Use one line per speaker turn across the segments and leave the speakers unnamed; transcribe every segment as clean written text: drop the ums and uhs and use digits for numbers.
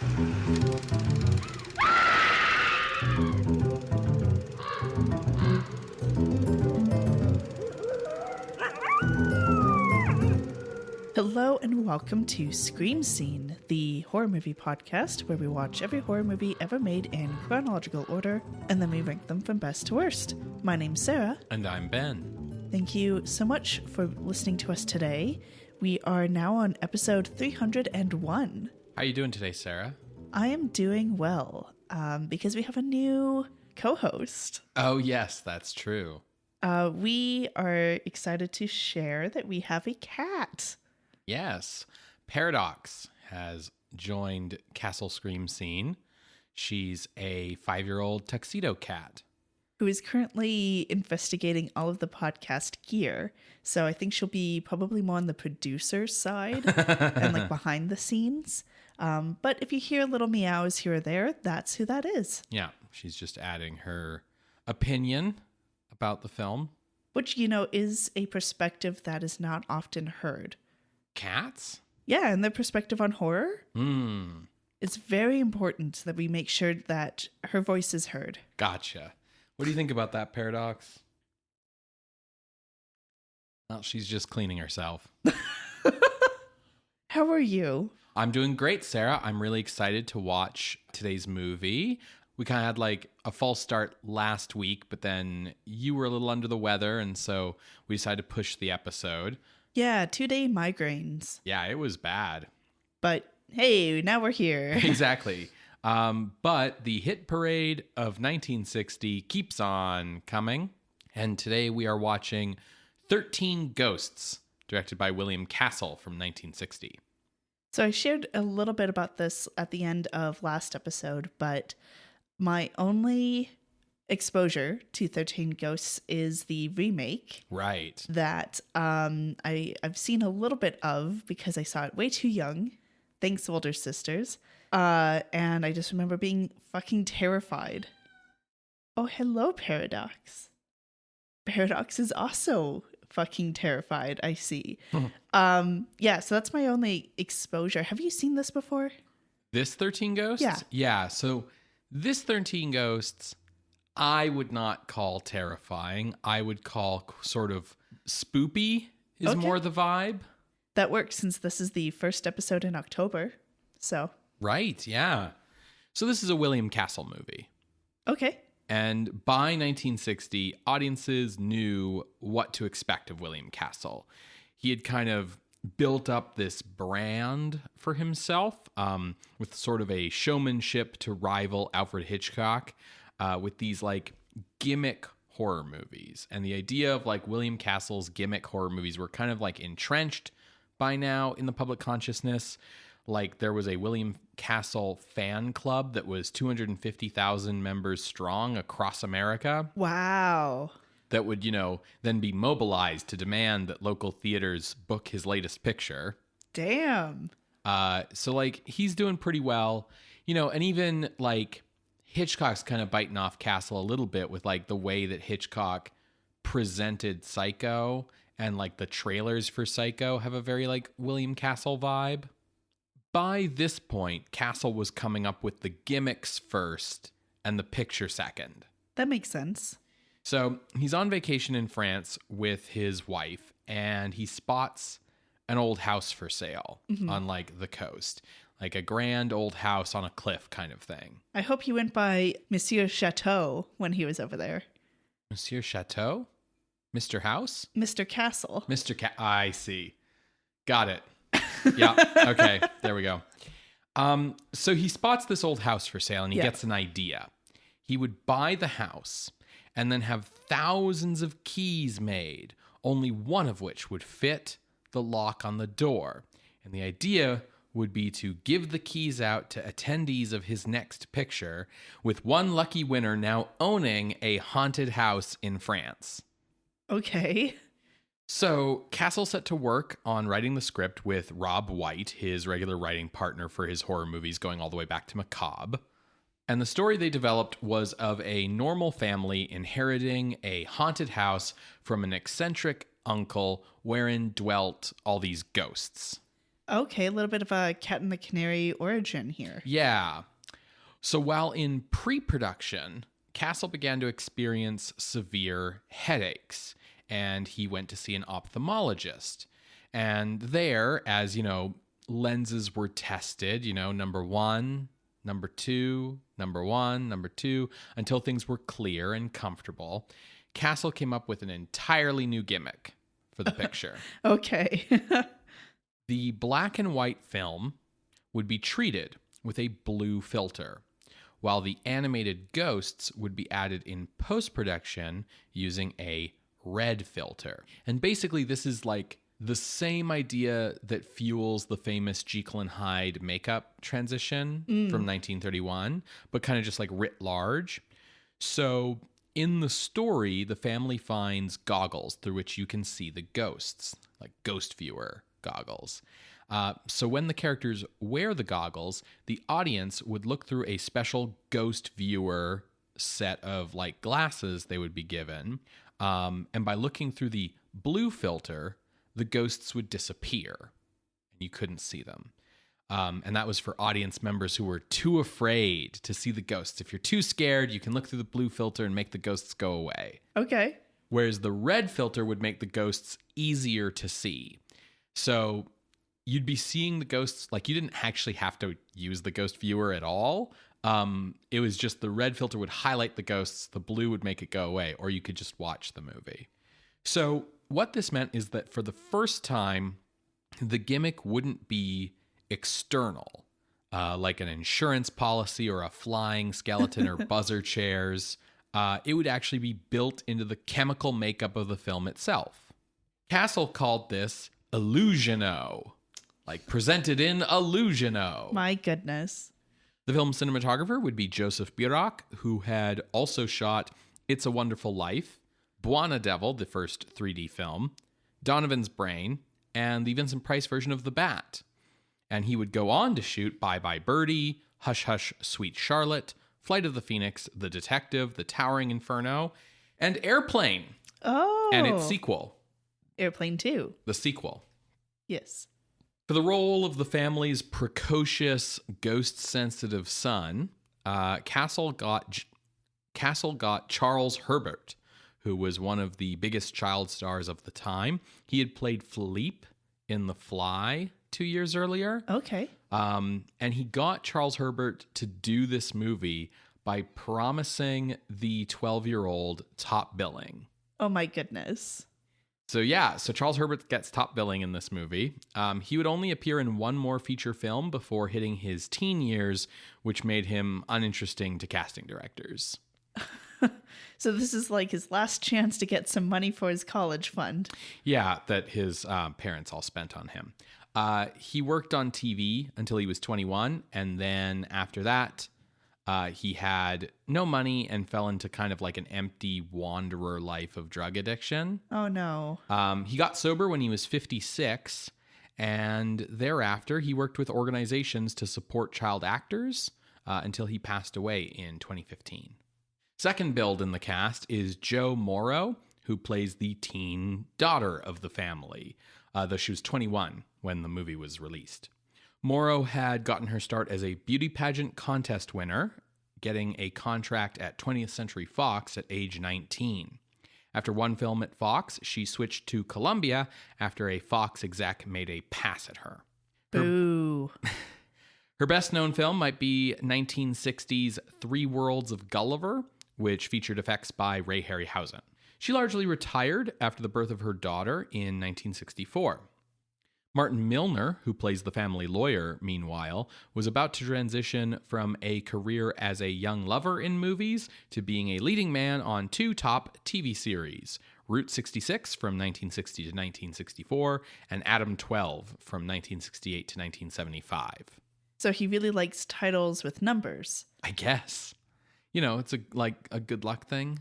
Hello and welcome to Scream Scene, the horror movie podcast where we watch every horror movie ever made in chronological order and then we rank them from best to worst. My name's Sarah.
And I'm Ben.
Thank you so much for listening to us today. We are now on episode 301.
How are you doing today, Sarah?
I am doing well because we have a new co-host.
Oh, yes, that's true.
We are excited to share that we have a cat.
Yes. Paradox has joined Castle Scream Scene. She's a 5-year-old tuxedo cat.
Who is currently investigating all of the podcast gear. So I think she'll be probably more on the producer side and like behind the scenes. But if you hear little meows here or there, that's who that is.
Yeah, she's just adding her opinion about the film.
Which, you know, is a perspective that is not often heard.
Cats?
Yeah, and their perspective on horror. It's very important that we make sure that her voice is heard.
Gotcha. What do you think about that, Paradox? Well, she's just cleaning herself.
How are you?
I'm doing great, Sarah. I'm really excited to watch today's movie. We kind of had like a false start last week, but then you were a little under the weather, and so we decided to push the episode.
Yeah, 2-day migraines.
Yeah, it was bad.
But hey, now we're here.
Exactly. But the hit parade of 1960 keeps on coming. And today we are watching 13 Ghosts, directed by William Castle from 1960.
So I shared a little bit about this at the end of last episode, but my only exposure to 13 Ghosts is the remake.
Right.
That I've seen a little bit of because I saw it way too young. Thanks, older sisters. And I just remember being fucking terrified. Oh, hello, Paradox. Paradox is also fucking terrified, I see. Yeah, so that's my only exposure. Have you seen this before?
This 13 Ghosts?
Yeah.
Yeah, so this 13 Ghosts, I would not call terrifying. I would call sort of spoopy is more the vibe.
That works since this is the first episode in October. So.
Right, yeah. So this is a William Castle movie.
Okay.
And by 1960, audiences knew what to expect of William Castle. He had kind of built up this brand for himself with sort of a showmanship to rival Alfred Hitchcock with these like gimmick horror movies. And the idea of like William Castle's gimmick horror movies were kind of like entrenched by now in the public consciousness. Like there was a William Castle fan club that was 250,000 members strong across America.
Wow.
That would, you know, then be mobilized to demand that local theaters book his latest picture.
Damn.
So like he's doing pretty well, you know, and even like Hitchcock's kind of biting off Castle a little bit with like the way that Hitchcock presented Psycho, and like the trailers for Psycho have a very like William Castle vibe. By this point, Castle was coming up with the gimmicks first and the picture second.
That makes sense.
So he's on vacation in France with his wife, and he spots an old house for sale on like the coast, like a grand old house on a cliff kind of thing.
I hope he went by Monsieur Chateau when he was over there.
Monsieur Chateau? Mr. House?
Mr. Castle.
I see. Got it. Yeah. Okay. There we go. So he spots this old house for sale and he gets an idea. He would buy the house and then have thousands of keys made, only one of which would fit the lock on the door. And the idea would be to give the keys out to attendees of his next picture, with one lucky winner now owning a haunted house in France.
Okay.
So Castle set to work on writing the script with Rob White, his regular writing partner for his horror movies going all the way back to Macabre. And the story they developed was of a normal family inheriting a haunted house from an eccentric uncle wherein dwelt all these ghosts.
Okay, a little bit of a Cat and the Canary origin here.
Yeah. So while in pre-production, Castle began to experience severe headaches, and he went to see an ophthalmologist. And there, as lenses were tested, number one, number two, number one, number two, until things were clear and comfortable, Castle came up with an entirely new gimmick for the picture.
Okay.
The black and white film would be treated with a blue filter, while the animated ghosts would be added in post-production using a red filter. And basically, this is like the same idea that fuels the famous Jekyll and Hyde makeup transition from 1931, but kind of just like writ large. So in the story, the family finds goggles through which you can see the ghosts, like ghost viewer goggles. So when the characters wear the goggles, the audience would look through a special ghost viewer set of like glasses they would be given. And by looking through the blue filter, the ghosts would disappear and you couldn't see them. And that was for audience members who were too afraid to see the ghosts. If you're too scared, you can look through the blue filter and make the ghosts go away.
Okay.
Whereas the red filter would make the ghosts easier to see. So you'd be seeing the ghosts, like you didn't actually have to use the ghost viewer at all. It was just the red filter would highlight the ghosts, the blue would make it go away, or you could just watch the movie. So what this meant is that for the first time, the gimmick wouldn't be external, like an insurance policy or a flying skeleton or buzzer chairs. It would actually be built into the chemical makeup of the film itself. Castle called this Illusiono, like presented in Illusiono.
My goodness.
The film cinematographer would be Joseph Birak, who had also shot It's a Wonderful Life, Buona Devil, the first 3D film, Donovan's Brain, and the Vincent Price version of The Bat. And he would go on to shoot Bye Bye Birdie, Hush Hush Sweet Charlotte, Flight of the Phoenix, The Detective, The Towering Inferno, and Airplane.
Oh.
And its sequel.
Airplane 2.
The sequel.
Yes.
For the role of the family's precocious, ghost-sensitive son, Castle got Charles Herbert, who was one of the biggest child stars of the time. He had played Philippe in The Fly 2 years earlier.
Okay.
And he got Charles Herbert to do this movie by promising the 12-year-old top billing.
Oh my goodness.
So Charles Herbert gets top billing in this movie. He would only appear in one more feature film before hitting his teen years, which made him uninteresting to casting directors.
So this is like his last chance to get some money for his college fund.
Yeah, that his parents all spent on him. He worked on TV until he was 21, and then after that, he had no money and fell into kind of like an empty wanderer life of drug addiction.
Oh, no.
He got sober when he was 56, and thereafter he worked with organizations to support child actors until he passed away in 2015. Second billed in the cast is Jo Morrow, who plays the teen daughter of the family, though she was 21 when the movie was released. Morrow had gotten her start as a beauty pageant contest winner, getting a contract at 20th Century Fox at age 19. After one film at Fox, she switched to Columbia after a Fox exec made a pass at her.
Boo.
Her best-known film might be 1960's Three Worlds of Gulliver, which featured effects by Ray Harryhausen. She largely retired after the birth of her daughter in 1964. Martin Milner, who plays the family lawyer, meanwhile, was about to transition from a career as a young lover in movies to being a leading man on two top TV series, Route 66 from 1960 to 1964 and Adam 12 from 1968 to 1975.
So he really likes titles with numbers.
I guess. It's a good luck thing.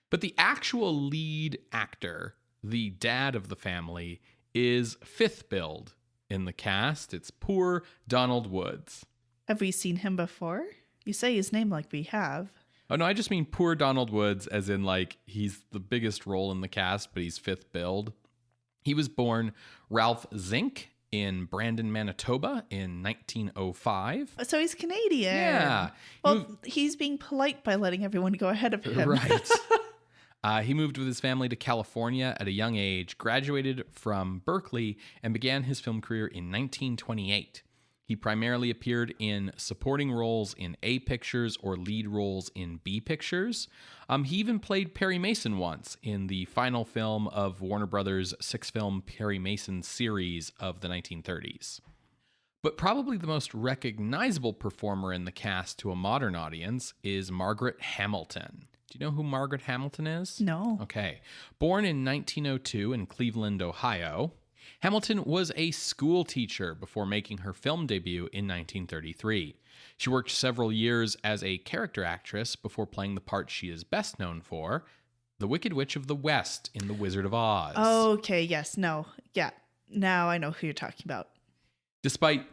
But the actual lead actor, the dad of the family, is fifth billed in the cast. It's poor Donald Woods.
Have we seen him before? You say his name like we have.
Oh, no, I just mean poor Donald Woods as in like he's the biggest role in the cast, but he's fifth billed. He was born Ralph Zink in Brandon, Manitoba in 1905.
So he's Canadian.
Yeah.
Well, he's being polite by letting everyone go ahead of him.
Right. He moved with his family to California at a young age, graduated from Berkeley, and began his film career in 1928. He primarily appeared in supporting roles in A pictures or lead roles in B pictures. He even played Perry Mason once in the final film of Warner Brothers' six-film Perry Mason series of the 1930s. But probably the most recognizable performer in the cast to a modern audience is Margaret Hamilton. Do you know who Margaret Hamilton is?
No.
Okay. Born in 1902 in Cleveland, Ohio, Hamilton was a school teacher before making her film debut in 1933. She worked several years as a character actress before playing the part she is best known for, the Wicked Witch of the West in The Wizard of Oz.
Okay, yes, no. Yeah, now I know who you're talking about.
Despite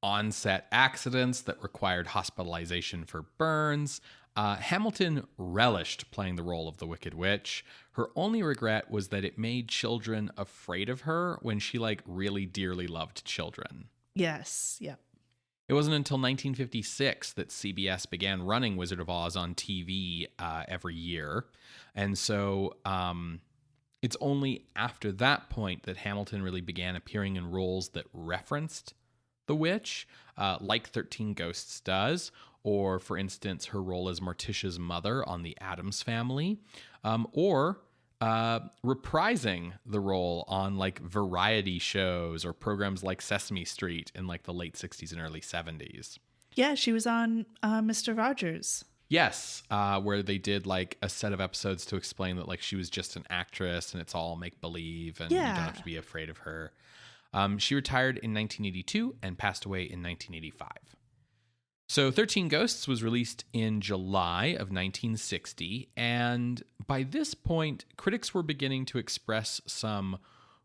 on-set accidents that required hospitalization for burns, Hamilton relished playing the role of the Wicked Witch. Her only regret was that it made children afraid of her when she really dearly loved children.
Yes, yeah.
It wasn't until 1956 that CBS began running Wizard of Oz on TV every year. And so it's only after that point that Hamilton really began appearing in roles that referenced the witch, like 13 Ghosts does, or, for instance, her role as Morticia's mother on The Addams Family, or reprising the role on variety shows or programs like Sesame Street in the late 60s and early 70s.
Yeah, she was on Mr. Rogers.
Yes, where they did a set of episodes to explain that she was just an actress and it's all make-believe and you don't have to be afraid of her. She retired in 1982 and passed away in 1985. So 13 Ghosts was released in July of 1960, and by this point, critics were beginning to express some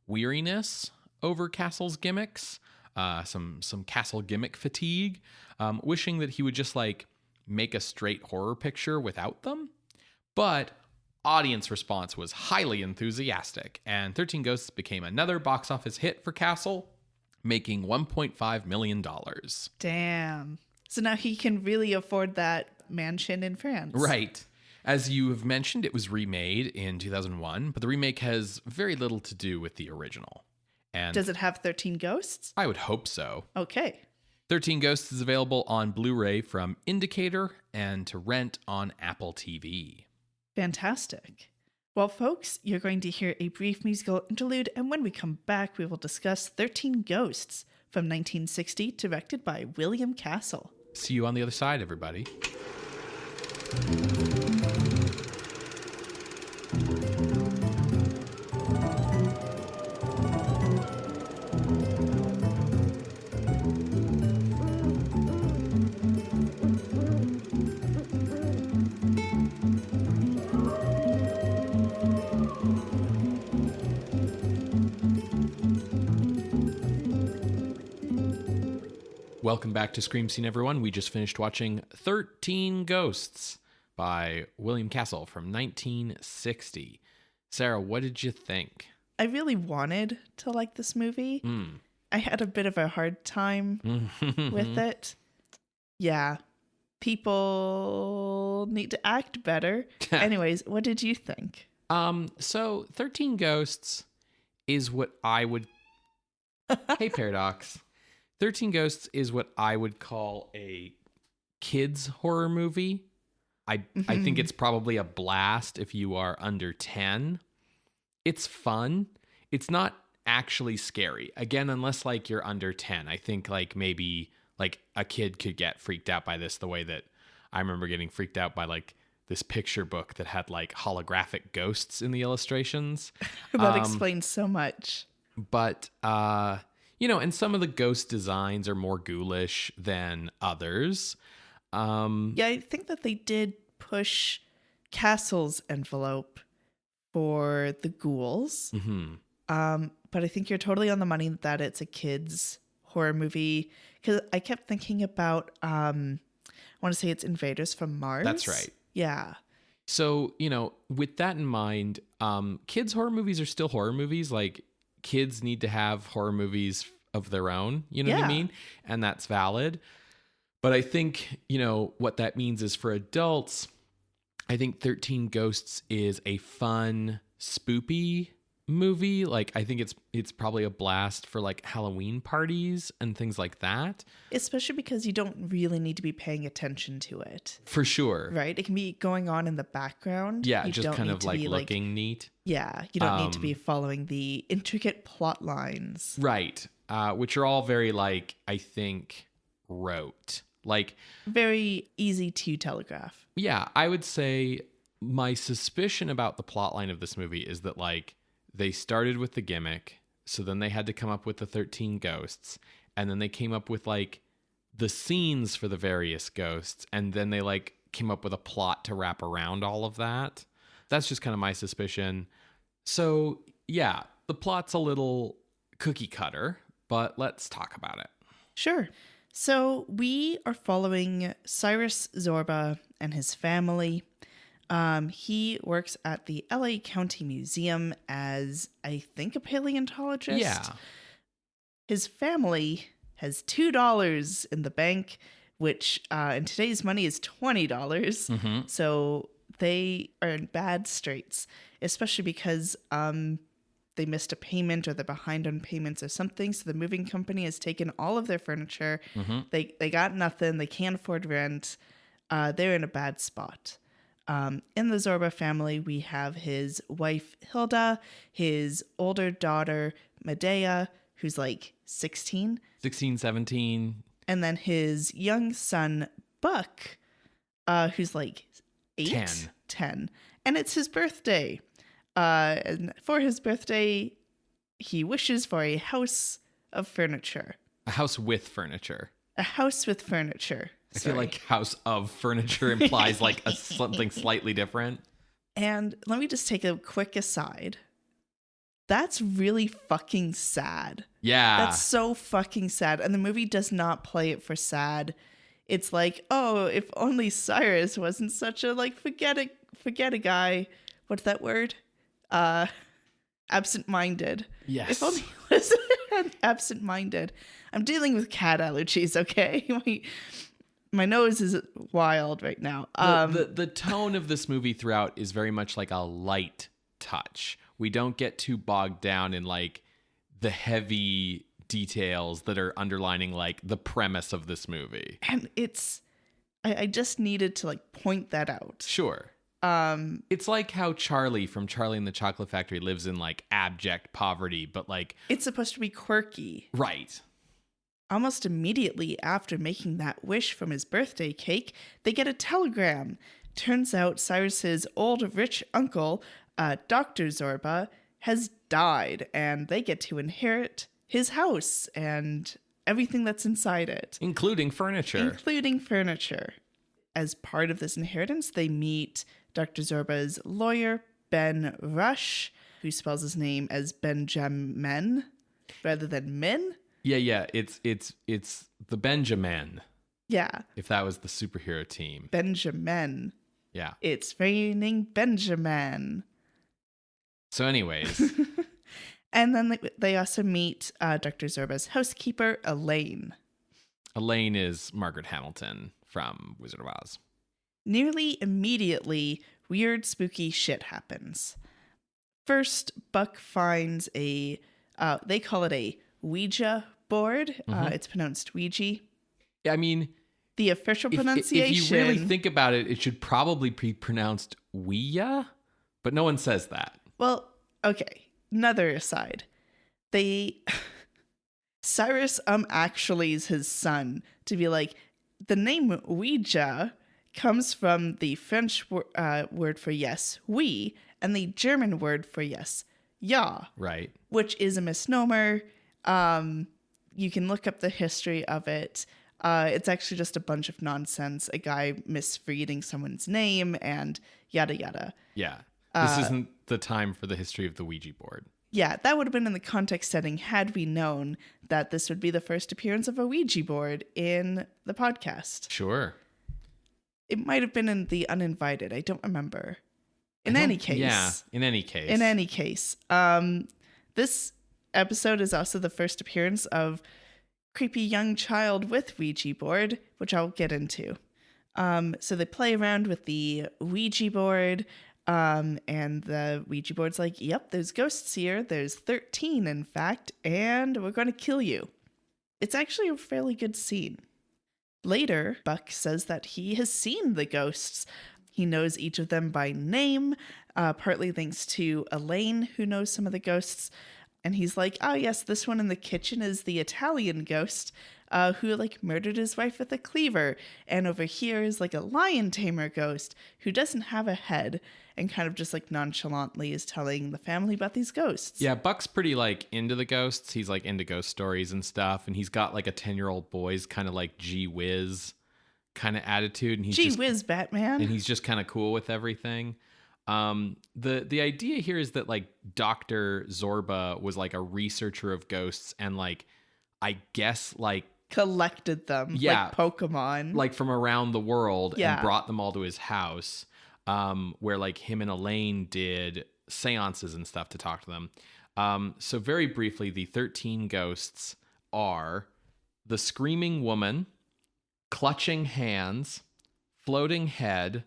weariness over Castle's gimmicks, some Castle gimmick fatigue, wishing that he would just make a straight horror picture without them. But audience response was highly enthusiastic, and 13 Ghosts became another box office hit for Castle, making $1.5 million.
Damn. So now he can really afford that mansion in France.
Right. As you have mentioned, it was remade in 2001, but the remake has very little to do with the original. And
does it have 13 Ghosts?
I would hope so.
Okay.
13 Ghosts is available on Blu-ray from Indicator and to rent on Apple TV.
Fantastic. Well, folks, you're going to hear a brief musical interlude, and when we come back, we will discuss 13 Ghosts from 1960, directed by William Castle.
See you on the other side, everybody. Welcome back to Scream Scene, everyone. We just finished watching 13 Ghosts by William Castle from 1960. Sarah, what did you think?
I really wanted to like this movie. I had a bit of a hard time with it. Yeah. People need to act better. Anyways, what did you think?
So 13 Ghosts is what I would... Hey, Paradox. 13 Ghosts is what I would call a kids horror movie. I think it's probably a blast if you are under 10. It's fun. It's not actually scary. Again, unless you're under 10. I think maybe a kid could get freaked out by this the way that I remember getting freaked out by this picture book that had holographic ghosts in the illustrations.
That explains so much.
But and some of the ghost designs are more ghoulish than others.
Yeah, I think that they did push Castle's envelope for the ghouls. But I think you're totally on the money that it's a kid's horror movie. Because I kept thinking about, I want to say it's Invaders from Mars.
That's right.
Yeah.
So, with that in mind, kids' horror movies are still horror movies. Kids need to have horror movies of their own, you know what I mean? And that's valid. But I think, what that means is for adults, I think 13 Ghosts is a fun, spoopy movie. Like, I think it's probably a blast for like Halloween parties and things like that.
Especially because you don't really need to be paying attention to it.
For sure.
Right? It can be going on in the background.
Yeah,
you
just kind of like looking neat.
Yeah, you don't need to be following the intricate plot lines.
Right. Which are all very like, I think, rote. Like,
very easy to telegraph.
Yeah, I would say my suspicion about the plotline of this movie is that like they started with the gimmick, so then they had to come up with the 13 ghosts, and then they came up with like the scenes for the various ghosts, and then they like came up with a plot to wrap around all of that. That's just kind of my suspicion. So, yeah, the plot's a little cookie cutter, but let's talk about it.
Sure. So we are following Cyrus Zorba and his family. He works at the LA County Museum as, I think, a paleontologist.
Yeah.
His family has $2 in the bank, which in today's money is $20.
Mm-hmm.
So they are in bad straits, especially because they missed a payment or they're behind on payments or something. So the moving company has taken all of their furniture.
Mm-hmm.
They got nothing. They can't afford rent. They're in a bad spot. In the Zorba family, we have his wife, Hilda, his older daughter, Medea, who's like 16.
16, 17.
And then his young son, Buck, who's like 8? 10. And it's his birthday. And for his birthday, he wishes for a house of furniture.
A house with furniture.
A house with furniture.
I feel like house of furniture implies like something slightly different.
And let me just take a quick aside. That's really fucking sad.
Yeah.
That's so fucking sad. And the movie does not play it for sad. It's like, oh, if only Cyrus wasn't such a like forget a guy. What's that word? Absent-minded.
Yes.
If only he was absent-minded. I'm dealing with cat allergies, okay? My nose is wild right now.
The tone of this movie throughout is very much like a light touch. We don't get too bogged down in like the heavy details that are underlining like the premise of this movie.
And I just needed to like point that out.
Sure. It's like how Charlie from Charlie and the Chocolate Factory lives in like abject poverty, but like
it's supposed to be quirky.
Right.
Almost immediately after making that wish from his birthday cake, they get a telegram. Turns out Cyrus's old rich uncle, Dr. Zorba, has died, and they get to inherit his house and everything that's inside it.
Including furniture.
As part of this inheritance, they meet Dr. Zorba's lawyer, Ben Rush, who spells his name as Benjamin rather than Min.
Yeah. It's the Benjamin.
Yeah.
If that was the superhero team.
Benjamin.
Yeah.
It's raining Benjamin.
So anyways.
And then they also meet Dr. Zorba's housekeeper, Elaine.
Elaine is Margaret Hamilton from Wizard of Oz.
Nearly immediately, weird, spooky shit happens. First, Buck finds they call it a Ouija board.
Mm-hmm.
It's pronounced Ouija.
I mean,
the official pronunciation.
If you really think about it, it should probably be pronounced Ouija, but no one says that.
Well, okay. Another aside. Cyrus actually is his son to be like, the name Ouija comes from the French word for yes, oui, and the German word for yes, ja.
Right.
Which is a misnomer. You can look up the history of it. It's actually just a bunch of nonsense. A guy misreading someone's name and yada yada.
Yeah. This isn't the time for the history of the Ouija board.
Yeah, that would have been in the context setting had we known that this would be the first appearance of a Ouija board in the podcast.
Sure.
It might have been in the uninvited. I don't remember. In any case.
Yeah, in any case.
This episode is also the first appearance of creepy young child with Ouija board, which I'll get into. So they play around with the Ouija board, and the Ouija board's like, yep, there's ghosts here. There's 13, in fact, and we're going to kill you. It's actually a fairly good scene. Later, Buck says that he has seen the ghosts. He knows each of them by name, partly thanks to Elaine, who knows some of the ghosts. And he's like, oh yes, this one in the kitchen is the Italian ghost who like murdered his wife with a cleaver. And over here is like a lion tamer ghost who doesn't have a head and kind of just like nonchalantly is telling the family about these ghosts.
Yeah, Buck's pretty like into the ghosts. He's like into ghost stories and stuff. And he's got like a 10-year-old boy's kind of like gee whiz kind of attitude. And he's
Gee whiz, Batman.
And he's just kind of cool with everything. The idea here is that like Dr. Zorba was like a researcher of ghosts and like, I guess like
collected them like Pokemon.
Like from around the world and brought them all to his house. Where like him and Elaine did seances and stuff to talk to them. So very briefly, the 13 ghosts are the screaming woman, clutching hands, floating head,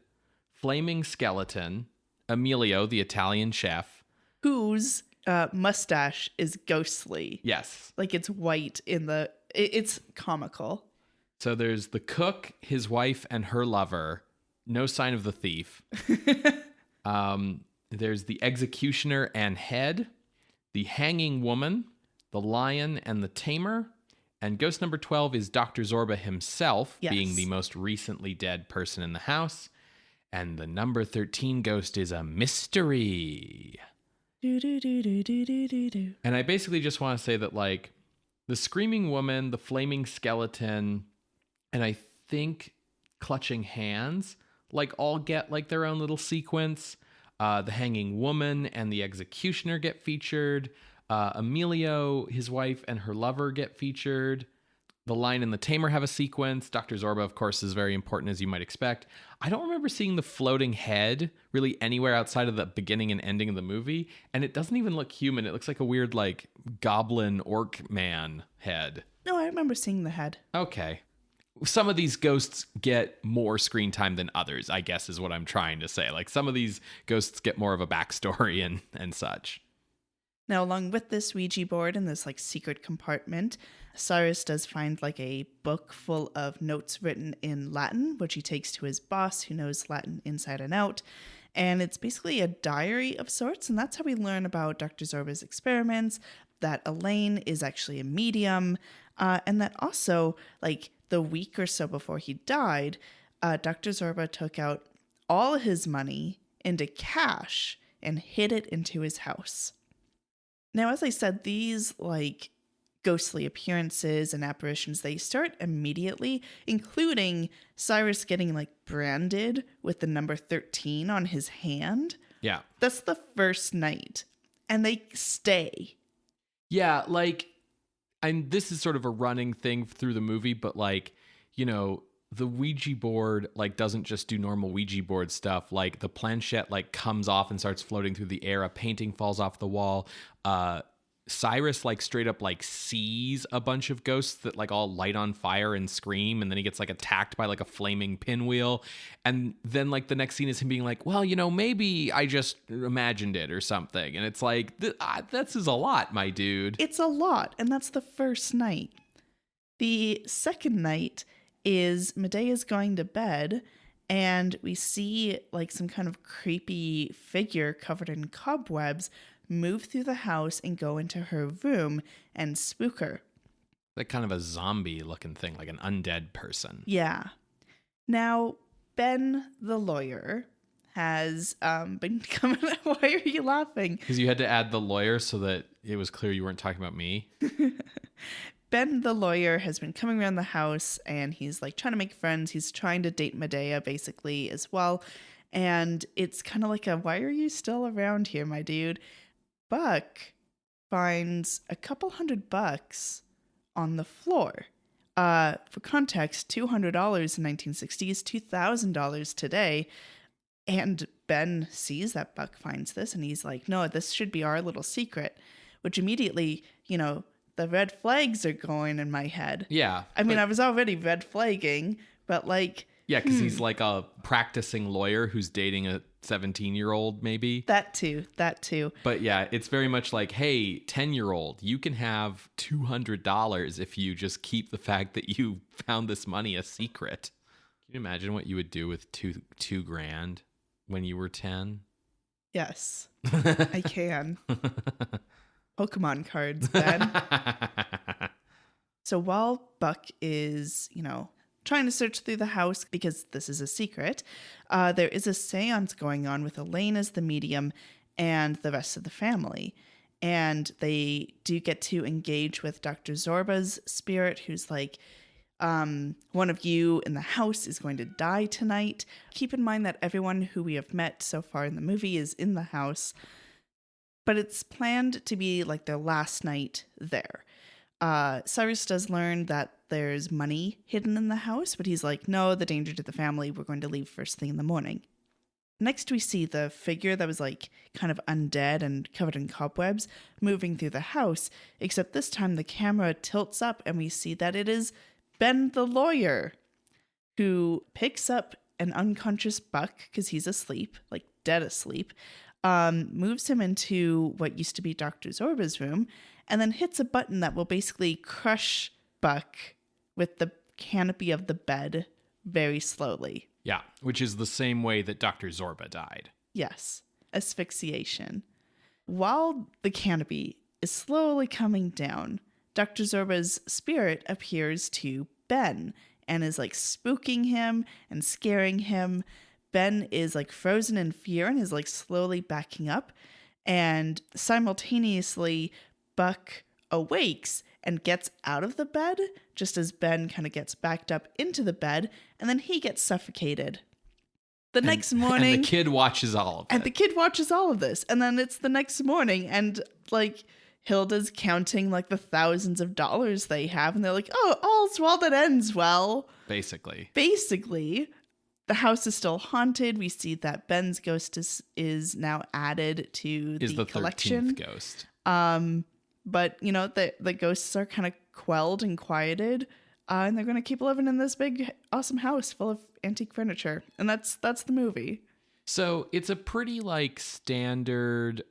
flaming skeleton, Emilio, the Italian chef,
whose mustache is ghostly.
Yes.
Like it's white it's comical.
So there's the cook, his wife, and her lover. No sign of the thief. There's the executioner and head, the hanging woman, the lion, and the tamer. And ghost number 12 is Dr. Zorba himself, being the most recently dead person in the house. And the number 13 ghost is a mystery. And I basically just want to say that, like, the screaming woman, the flaming skeleton, and I think clutching hands, like, all get, like, their own little sequence. The hanging woman and the executioner get featured. Emilio, his wife, and her lover get featured. The lion and the tamer have a sequence. Dr. Zorba, of course, is very important, as you might expect. I don't remember seeing the floating head really anywhere outside of the beginning and ending of the movie. And it doesn't even look human. It looks like a weird, like, goblin orc man head.
No, I remember seeing the head.
Okay. Some of these ghosts get more screen time than others, I guess is what I'm trying to say. Like, some of these ghosts get more of a backstory and such.
Now, along with this Ouija board and this, like, secret compartment, Cyrus does find, like, a book full of notes written in Latin, which he takes to his boss, who knows Latin inside and out. And it's basically a diary of sorts, and that's how we learn about Dr. Zorba's experiments, that Elaine is actually a medium, and that also, like, the week or so before he died, Dr. Zorba took out all his money into cash and hid it into his house. Now, as I said, these, like, ghostly appearances and apparitions, they start immediately, including Cyrus getting, like, branded with the number 13 on his hand.
Yeah.
That's the first night. And they stay.
Yeah, like, and this is sort of a running thing through the movie, but, like, you know, the Ouija board, like, doesn't just do normal Ouija board stuff. Like, the planchette, like, comes off and starts floating through the air. A painting falls off the wall. Cyrus, like, straight up, like, sees a bunch of ghosts that, like, all light on fire and scream, and then he gets, like, attacked by, like, a flaming pinwheel. And then, like, the next scene is him being like, well, you know, maybe I just imagined it or something. And it's like, this is a lot, my dude.
It's a lot, and that's the first night. The second night is Medea's going to bed, and we see, like, some kind of creepy figure covered in cobwebs move through the house and go into her room and spook her.
Like kind of a zombie looking thing, like an undead person.
Yeah. Now, Ben, the lawyer, has been coming. Why are you laughing?
Because you had to add the lawyer so that it was clear you weren't talking about me.
Ben, the lawyer, has been coming around the house, and he's, like, trying to make friends. He's trying to date Medea, basically, as well. And it's kind of like a, why are you still around here, my dude? Buck finds a couple $100 on the floor. For context, $200 in 1960 is $2,000 today. And Ben sees that Buck finds this, and he's like, no, this should be our little secret. which immediately, the red flags are going in my head.
Yeah.
I mean, I was already red flagging, but like...
Yeah, because he's like a practicing lawyer who's dating a 17-year-old, maybe.
That too.
But yeah, it's very much like, hey, 10-year-old, you can have $200 if you just keep the fact that you found this money a secret. Can you imagine what you would do with two grand when you were 10?
Yes, I can. Pokemon cards, Ben. So while Buck is, trying to search through the house because this is a secret, there is a seance going on with Elaine as the medium and the rest of the family. And they do get to engage with Dr. Zorba's spirit, who's like, one of you in the house is going to die tonight. Keep in mind that everyone who we have met so far in the movie is in the house, but it's planned to be like their last night there. Cyrus does learn that there's money hidden in the house, but he's like, no, the danger to the family. We're going to leave first thing in the morning. Next, we see the figure that was like kind of undead and covered in cobwebs moving through the house, except this time the camera tilts up and we see that it is Ben the lawyer, who picks up an unconscious Buck because he's asleep, like dead asleep, moves him into what used to be Dr. Zorba's room, and then hits a button that will basically crush Buck with the canopy of the bed very slowly.
Yeah, which is the same way that Dr. Zorba died.
Yes, asphyxiation. While the canopy is slowly coming down, Dr. Zorba's spirit appears to Ben and is like spooking him and scaring him. Ben is like frozen in fear and is like slowly backing up. And simultaneously, Buck awakes and gets out of the bed just as Ben kind of gets backed up into the bed, and then he gets suffocated. The next morning...
And the kid watches all of it.
And the kid watches all of this. And then it's the next morning, and like... Hilda's counting like the thousands of dollars they have, and they're like, oh, all's well that ends well.
Basically,
the house is still haunted. We see that Ben's ghost is now added to the collection.
13th ghost.
But, the ghosts are kind of quelled and quieted, and they're going to keep living in this big, awesome house full of antique furniture. And that's the movie.
So it's a pretty, standard,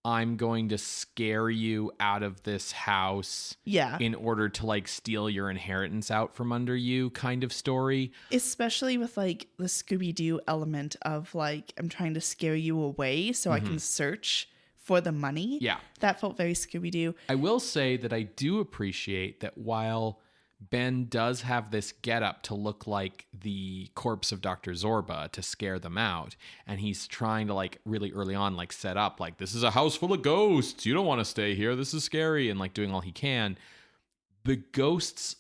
I'm going to scare you out of this house in order to steal your inheritance out from under you kind of story. Especially
with the Scooby-Doo element of I'm trying to scare you away so I can search for the money.
Yeah.
That felt very Scooby-Doo.
I will say that I do appreciate that while Ben does have this getup to look like the corpse of Dr. Zorba to scare them out, and he's trying to really early on set up this is a house full of ghosts, you don't want to stay here, this is scary, and doing all he can. The ghosts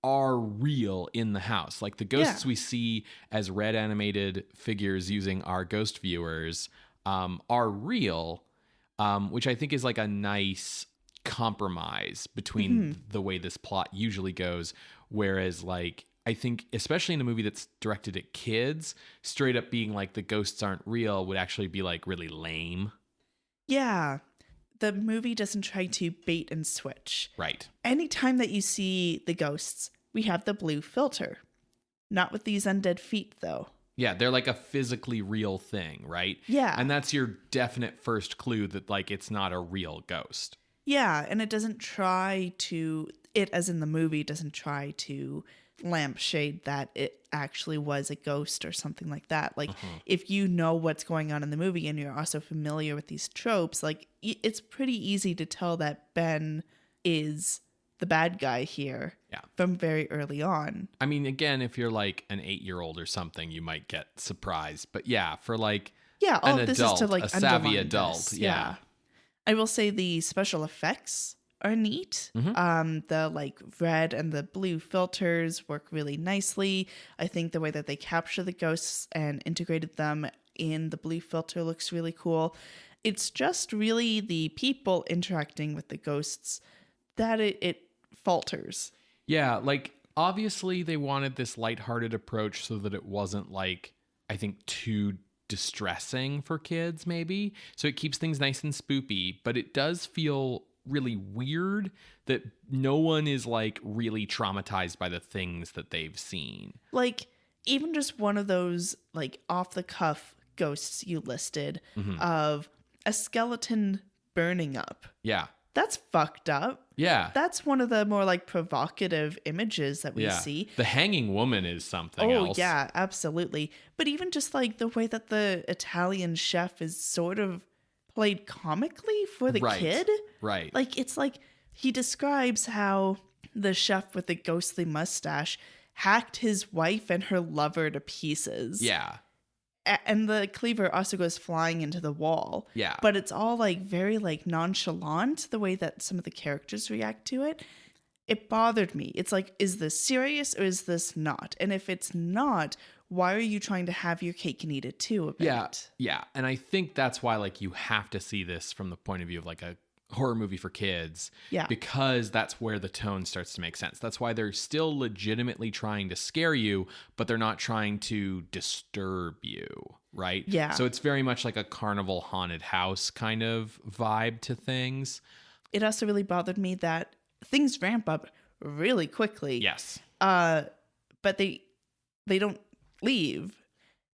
are real in the house. The ghosts we see as red animated figures using our ghost viewers are real, which I think is a nice compromise between the way this plot usually goes, whereas I think especially in a movie that's directed at kids, straight up being the ghosts aren't real would actually be really lame.
Yeah, the movie doesn't try to bait and switch.
Right.
Anytime that you see the ghosts, we have the blue filter. Not with these undead feet, though.
Yeah, they're a physically real thing, right?
Yeah.
And that's your definite first clue that it's not a real ghost.
Yeah, and it doesn't try to, as in the movie, doesn't try to lampshade that it actually was a ghost or something like that. If you know what's going on in the movie and you're also familiar with these tropes, it's pretty easy to tell that Ben is the bad guy here from very early on.
I mean, again, if you're an 8-year-old or something, you might get surprised. But yeah, for
all
an
of this
adult,
is to
a savvy adult.
This. Yeah. I will say the special effects are neat. The red and the blue filters work really nicely. I think the way that they capture the ghosts and integrated them in the blue filter looks really cool. It's just really the people interacting with the ghosts that it falters.
Yeah, obviously they wanted this lighthearted approach so that it wasn't I think too distressing for kids, maybe. So it keeps things nice and spoopy, but it does feel really weird that no one is like really traumatized by the things that they've seen.
Like, even just one of those like off the cuff ghosts you listed of a skeleton burning up.
Yeah.
That's fucked up.
Yeah.
That's one of the more like provocative images that we see.
The hanging woman is something else.
Oh, yeah, absolutely. But even just like the way that the Italian chef is sort of played comically for the kid.
Right.
Like, it's like he describes how the chef with the ghostly mustache hacked his wife and her lover to pieces.
Yeah.
And the cleaver also goes flying into the wall.
Yeah.
But it's all like very like nonchalant, the way that some of the characters react to it. It bothered me. It's like, is this serious or is this not? And if it's not, why are you trying to have your cake and eat it too a bit?
Yeah. And I think that's why like you have to see this from the point of view of like a horror movie for kids.
Yeah.
Because that's where the tone starts to make sense. That's why they're still legitimately trying to scare you, but they're not trying to disturb you, right?
Yeah.
So it's very much like a carnival haunted house kind of vibe to things.
It also really bothered me that things ramp up really quickly.
Yes.
But they don't leave.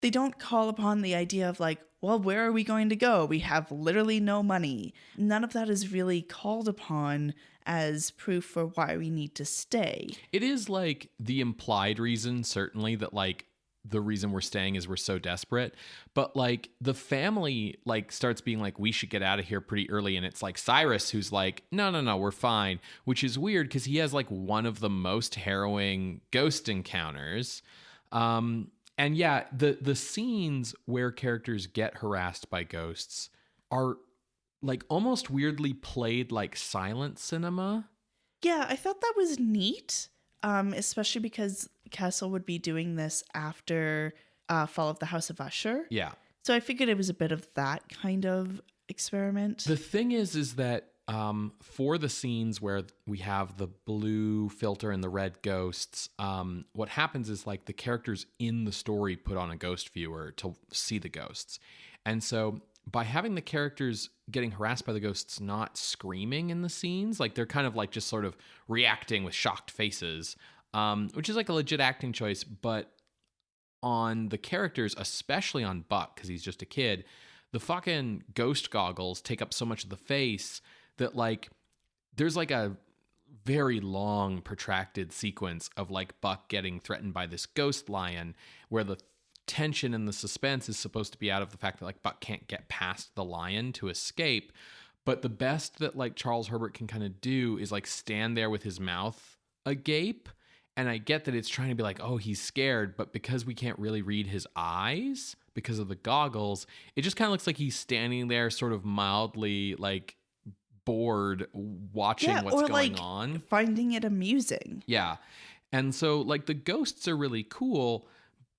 They don't call upon the idea of like, well, where are we going to go? We have literally no money. None of that is really called upon as proof for why we need to stay.
It is like the implied reason, certainly, that like the reason we're staying is we're so desperate. But like the family like starts being like, we should get out of here pretty early. And it's like Cyrus who's like, no, we're fine. Which is weird because he has like one of the most harrowing ghost encounters. And yeah, the scenes where characters get harassed by ghosts are like almost weirdly played like silent cinema.
Yeah, I thought that was neat, especially because Castle would be doing this after Fall of the House of Usher.
Yeah.
So I figured it was a bit of that kind of experiment.
The thing is that for the scenes where we have the blue filter and the red ghosts, what happens is like the characters in the story put on a ghost viewer to see the ghosts. And so by having the characters getting harassed by the ghosts not screaming in the scenes, like they're kind of like just sort of reacting with shocked faces, which is like a legit acting choice. But on the characters, especially on Buck, because he's just a kid, the fucking ghost goggles take up so much of the face that like there's like a very long protracted sequence of like Buck getting threatened by this ghost lion where the tension and the suspense is supposed to be out of the fact that like Buck can't get past the lion to escape. But the best that like Charles Herbert can kind of do is like stand there with his mouth agape. And I get that it's trying to be like, oh, he's scared. But because we can't really read his eyes because of the goggles, it just kind of looks like he's standing there sort of mildly like bored watching what's going on,
finding it amusing.
Yeah. And so like the ghosts are really cool,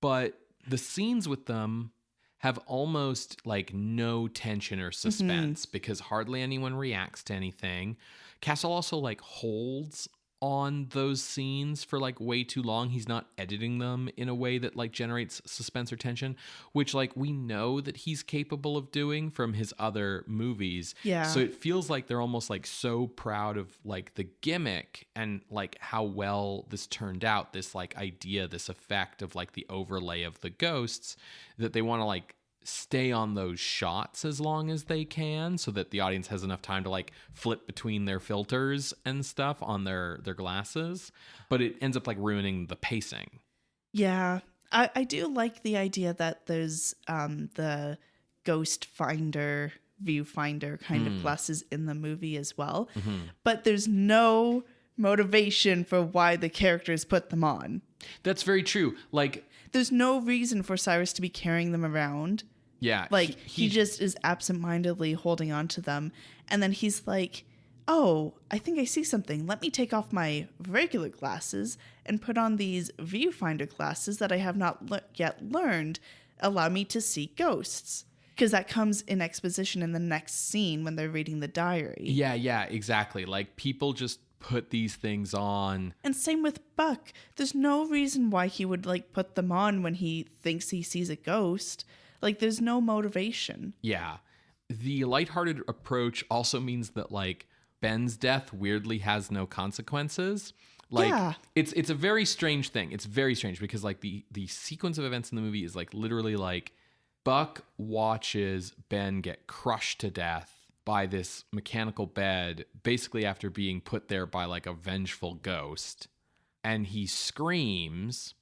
but the scenes with them have almost like no tension or suspense because hardly anyone reacts to anything. Castle also like holds on those scenes for like way too long. He's not editing them in a way that like generates suspense or tension, which like we know that he's capable of doing from his other movies.
Yeah.
So it feels like they're almost like so proud of like the gimmick and like how well this turned out, this like idea, this effect of like the overlay of the ghosts, that they want to like stay on those shots as long as they can so that the audience has enough time to like flip between their filters and stuff on their glasses, but it ends up like ruining the pacing.
Yeah, I do like the idea that there's the ghost finder, viewfinder kind of glasses in the movie as well, but there's no motivation for why the characters put them on.
That's very true. Like
there's no reason for Cyrus to be carrying them around.
Yeah.
Like, he just is absentmindedly holding on to them. And then he's like, oh, I think I see something. Let me take off my regular glasses and put on these viewfinder glasses that I have not yet learned allow me to see ghosts. Because that comes in exposition in the next scene when they're reading the diary.
Yeah, exactly. Like, people just put these things on.
And same with Buck. There's no reason why he would like put them on when he thinks he sees a ghost. Like, there's no motivation.
Yeah. The lighthearted approach also means that, like, Ben's death weirdly has no consequences. Like,
Yeah.
it's a very strange thing. It's very strange because, like, the sequence of events in the movie is, like, literally, like, Buck watches Ben get crushed to death by this mechanical bed, basically after being put there by, like, a vengeful ghost. And he screams,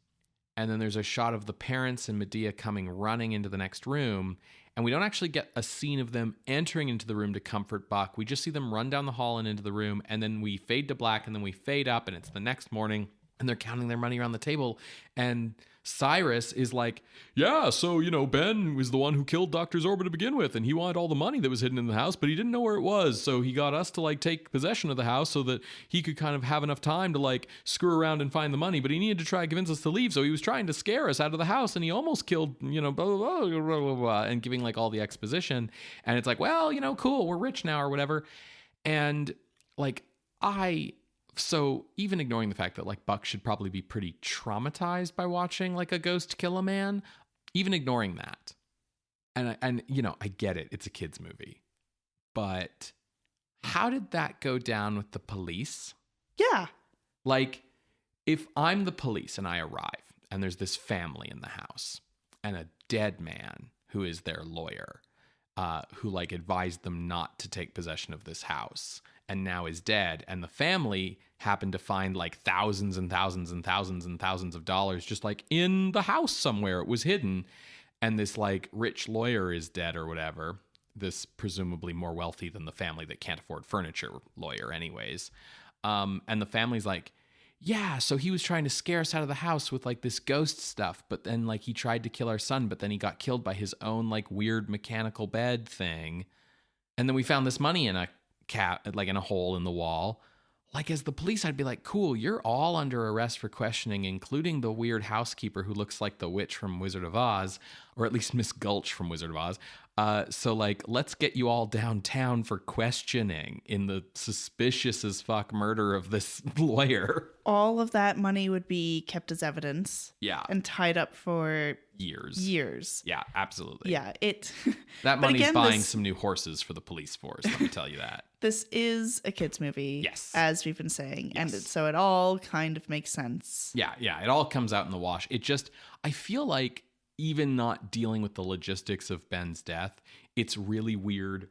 and then there's a shot of the parents and Medea coming running into the next room, and we don't actually get a scene of them entering into the room to comfort Buck. We just see them run down the hall and into the room, and then we fade to black, and then we fade up, and it's the next morning, and they're counting their money around the table, and Cyrus is like, yeah, so, you know, Ben was the one who killed Dr. Zorba to begin with, and he wanted all the money that was hidden in the house, but he didn't know where it was, so he got us to, like, take possession of the house so that he could kind of have enough time to, like, screw around and find the money, but he needed to try to convince us to leave, so he was trying to scare us out of the house, and he almost killed, you know, blah, blah, blah, blah, blah, blah, and giving, like, all the exposition, and it's like, well, you know, cool, we're rich now, or whatever, and, like, So even ignoring the fact that, like, Buck should probably be pretty traumatized by watching, like, a ghost kill a man, even ignoring that, and you know, I get it, it's a kid's movie, but how did that go down with the police?
Yeah.
Like, if I'm the police and I arrive and there's this family in the house and a dead man who is their lawyer, who, like, advised them not to take possession of this house and now is dead, and the family happened to find, like, thousands and thousands and thousands and thousands of dollars just, like, in the house somewhere, it was hidden, and this, like, rich lawyer is dead or whatever, this presumably more wealthy than the family that can't afford furniture lawyer anyways, and the family's like, yeah, so he was trying to scare us out of the house with, like, this ghost stuff, but then, like, he tried to kill our son, but then he got killed by his own, like, weird mechanical bed thing, and then we found this money in a like, in a hole in the wall. Like, as the police, I'd be like, cool, you're all under arrest for questioning, including the weird housekeeper who looks like the witch from Wizard of Oz, or at least Miss Gulch from Wizard of Oz. So, like, let's get you all downtown for questioning in the suspicious as fuck murder of this lawyer.
All of that money would be kept as evidence.
Yeah.
And tied up for
years. Yeah, absolutely.
Yeah,
that money's buying some new horses for the police force, let me tell you that.
This is a kid's movie,
yes,
as we've been saying,
yes.
And so it all kind of makes sense.
Yeah, it all comes out in the wash. I feel like even not dealing with the logistics of Ben's death, it's really weird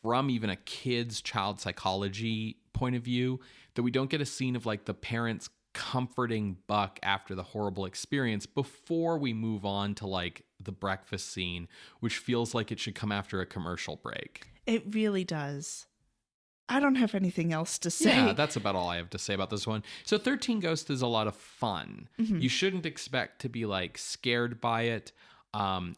from even a kid's child psychology point of view that we don't get a scene of, like, the parents comforting Buck after the horrible experience before we move on to, like, the breakfast scene, which feels like it should come after a commercial break.
It really does. I don't have anything else to say.
Yeah, that's about all I have to say about this one. So 13 Ghosts is a lot of fun. Mm-hmm. You shouldn't expect to be, like, scared by it.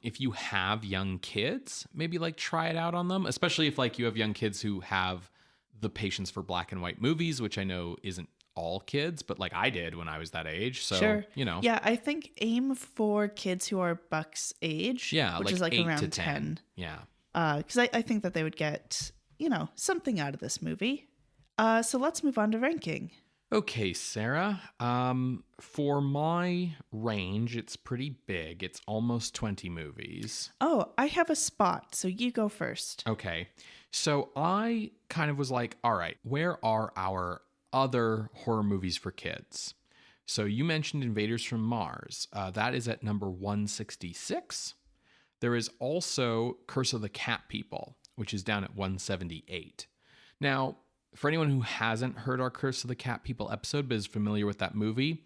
If you have young kids, maybe, like, try it out on them, especially if, like, you have young kids who have the patience for black and white movies, which I know isn't all kids, but, like, I did when I was that age. So,
sure.
You know.
Yeah, I think aim for kids who are Buck's age.
Yeah,
which is, like,
8
around
to 10. Yeah.
Because I think that they would get, you know, something out of this movie. So let's move on to ranking.
Okay, Sarah. For my range, it's pretty big. It's almost 20 movies.
Oh, I have a spot, so you go first.
Okay. So I kind of was like, all right, where are our other horror movies for kids? So you mentioned Invaders from Mars. That is at number 166. There is also Curse of the Cat People, which is down at 178. Now, for anyone who hasn't heard our Curse of the Cat People episode but is familiar with that movie,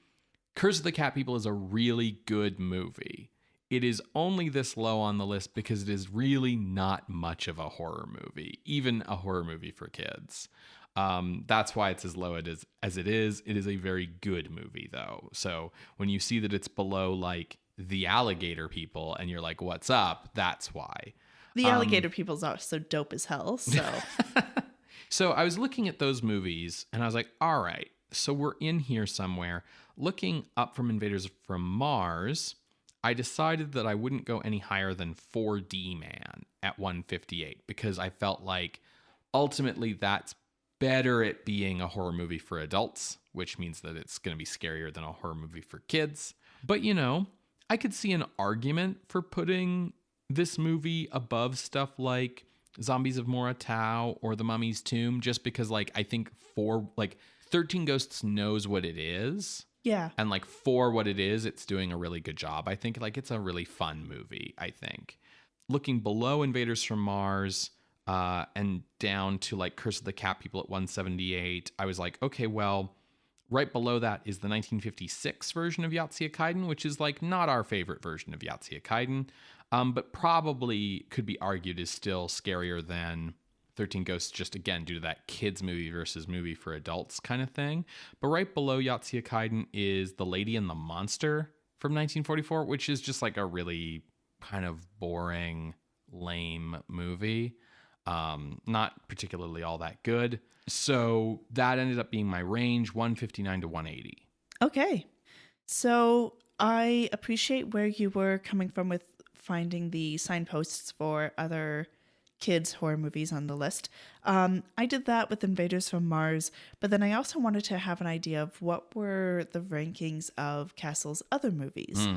Curse of the Cat People is a really good movie. It is only this low on the list because it is really not much of a horror movie, even a horror movie for kids. That's why it's as low as it is. It is a very good movie, though. So when you see that it's below, like, The Alligator People and you're like, what's up? That's why.
The Alligator People's also dope as hell, so...
So I was looking at those movies and I was like, all right, so we're in here somewhere. Looking up from Invaders from Mars, I decided that I wouldn't go any higher than 4D Man at 158 because I felt like ultimately that's better at being a horror movie for adults, which means that it's going to be scarier than a horror movie for kids. But, you know, I could see an argument for putting this movie above stuff like Zombies of Moratau or The Mummy's Tomb, just because like I think 13 Ghosts knows what it is.
Yeah.
And like for what it is, it's doing a really good job. I think like it's a really fun movie, I think. Looking below Invaders from Mars and down to like Curse of the Cat People at 178, I was like, okay, well, right below that is the 1956 version of Yahtzee Kaiden, which is like not our favorite version of Yahtzee Kaiden, but probably could be argued is still scarier than 13 Ghosts, just again due to that kids movie versus movie for adults kind of thing. But right below Yahtzee Kaiden is The Lady and the Monster from 1944, which is just like a really kind of boring, lame movie. Not particularly all that good. So that ended up being my range, 159 to 180.
Okay. So I appreciate where you were coming from with finding the signposts for other kids' horror movies on the list. I did that with Invaders from Mars, but then I also wanted to have an idea of what were the rankings of Castle's other movies.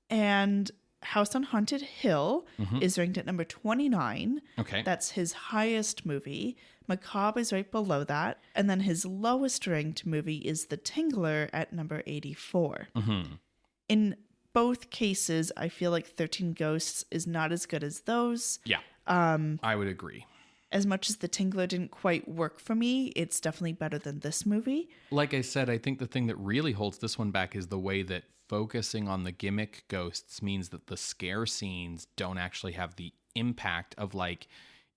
And House on Haunted Hill is ranked at number 29.
Okay.
That's his highest movie. Macabre is right below that. And then his lowest ranked movie is The Tingler at number 84. In both cases, I feel like 13 Ghosts is not as good as those.
Yeah. I would agree.
As much as The Tingler didn't quite work for me, it's definitely better than this movie.
Like I said, I think the thing that really holds this one back is the way that focusing on the gimmick ghosts means that the scare scenes don't actually have the impact of like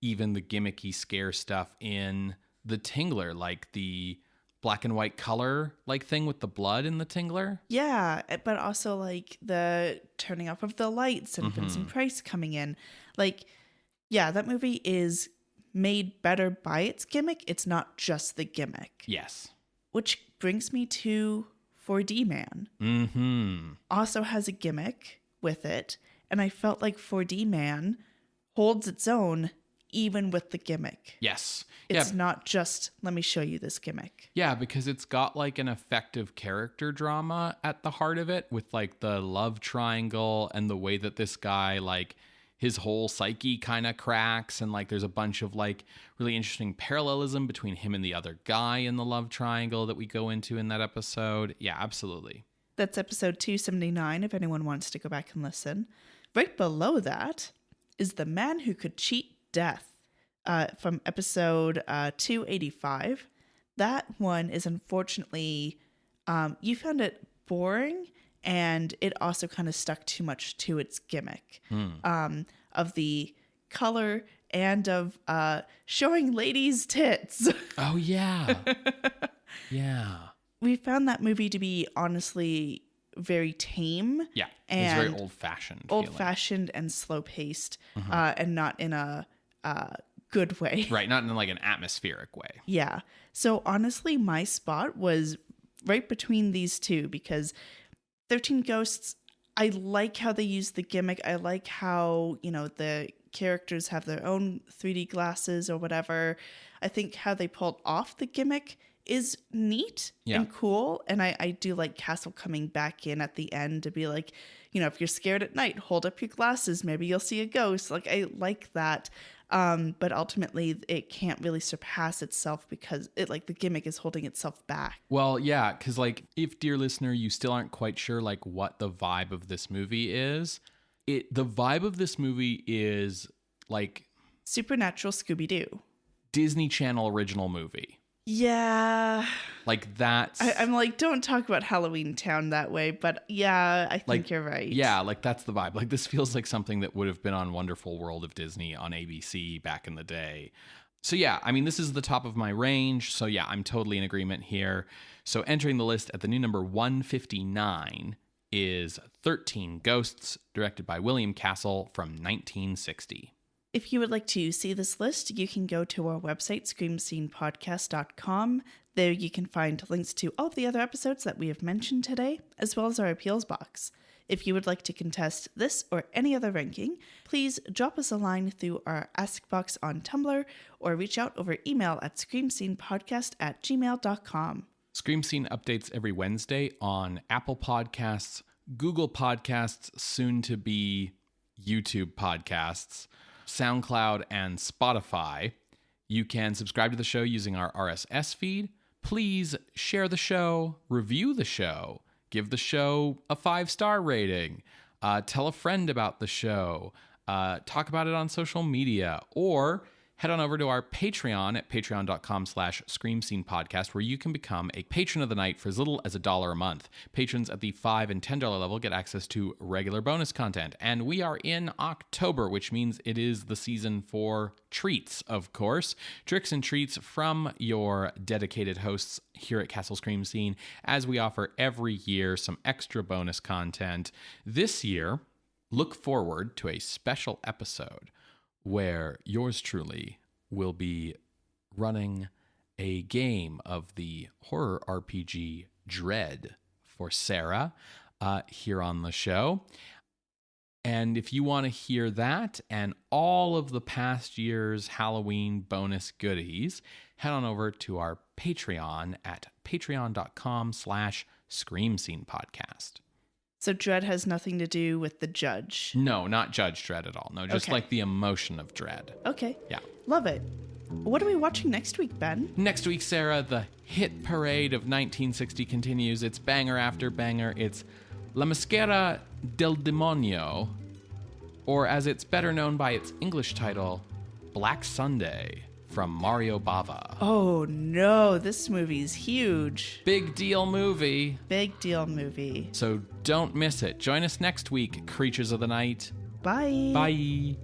even the gimmicky scare stuff in The Tingler, like the black and white color like thing with the blood in The Tingler.
Yeah, but also like the turning off of the lights and Vincent Price coming in. Like, yeah, that movie is made better by its gimmick. It's not just the gimmick.
Yes.
Which brings me to 4D Man. Also has a gimmick with it. And I felt like 4D Man holds its own even with the gimmick.
Yes.
It's not just, let me show you this gimmick.
Yeah, because it's got like an effective character drama at the heart of it with like the love triangle and the way that this guy like his whole psyche kind of cracks, and like there's a bunch of like really interesting parallelism between him and the other guy in the love triangle that we go into in that episode. Yeah, absolutely.
That's episode 279 if anyone wants to go back and listen. Right below that is The Man Who Could Cheat Death from episode 285. That one is unfortunately, you found it boring, and it also kind of stuck too much to its gimmick of the color and of showing ladies' tits.
Oh, yeah. Yeah.
We found that movie to be honestly very tame.
Yeah.
And
it's very old-fashioned.
Old-fashioned and slow-paced and not in a good way.
Right. Not in like an atmospheric way.
Yeah. So honestly, my spot was right between these two because 13 Ghosts, I like how they use the gimmick. I like how, you know, the characters have their own 3D glasses or whatever. I think how they pulled off the gimmick is neat and cool. And I do like Castle coming back in at the end to be like, you know, if you're scared at night, hold up your glasses. Maybe you'll see a ghost. Like, I like that. But ultimately it can't really surpass itself because it like the gimmick is holding itself back.
Well, yeah, because like if, dear listener, you still aren't quite sure like what the vibe of this movie is, the vibe of this movie is like
Supernatural Scooby-Doo.
Disney Channel original movie.
Yeah.
Like that's...
I'm like, don't talk about Halloween Town that way, but yeah, I think
like,
you're right.
Yeah, like that's the vibe. Like this feels like something that would have been on Wonderful World of Disney on ABC back in the day. So yeah, I mean, this is the top of my range. So yeah, I'm totally in agreement here. So entering the list at the new number 159 is 13 Ghosts, directed by William Castle from 1960.
If you would like to see this list, you can go to our website, screamscenepodcast.com. There you can find links to all of the other episodes that we have mentioned today, as well as our appeals box. If you would like to contest this or any other ranking, please drop us a line through our Ask box on Tumblr or reach out over email at screamscenepodcast@gmail.com.
Scream Scene updates every Wednesday on Apple Podcasts, Google Podcasts, soon to be YouTube podcasts, SoundCloud, and Spotify. You can subscribe to the show using our RSS feed. Please share the show, review the show, give the show a 5-star rating, tell a friend about the show, talk about it on social media, or head on over to our Patreon at patreon.com/screamscenepodcast, where you can become a patron of the night for as little as $1 a month. Patrons at the $5 and $10 level get access to regular bonus content. And we are in October, which means it is the season for treats, of course. Tricks and treats from your dedicated hosts here at Castle Scream Scene, as we offer every year some extra bonus content. This year, look forward to a special episode where yours truly will be running a game of the horror RPG Dread for Sarah here on the show. And if you want to hear that and all of the past year's Halloween bonus goodies, head on over to our Patreon at patreon.com/screamscenepodcast.
So Dread has nothing to do with the judge.
No, not Judge Dredd at all. No, just
Okay.
like the emotion of dread.
Okay.
Yeah.
Love it. What are we watching next week, Ben?
Next week, Sarah, the hit parade of 1960 continues. It's banger after banger. It's La Maschera del Demonio, or as it's better known by its English title, Black Sunday, from Mario Bava.
Oh no, this movie's huge.
Big deal movie.
Big deal movie.
So don't miss it. Join us next week, Creatures of the Night.
Bye.
Bye.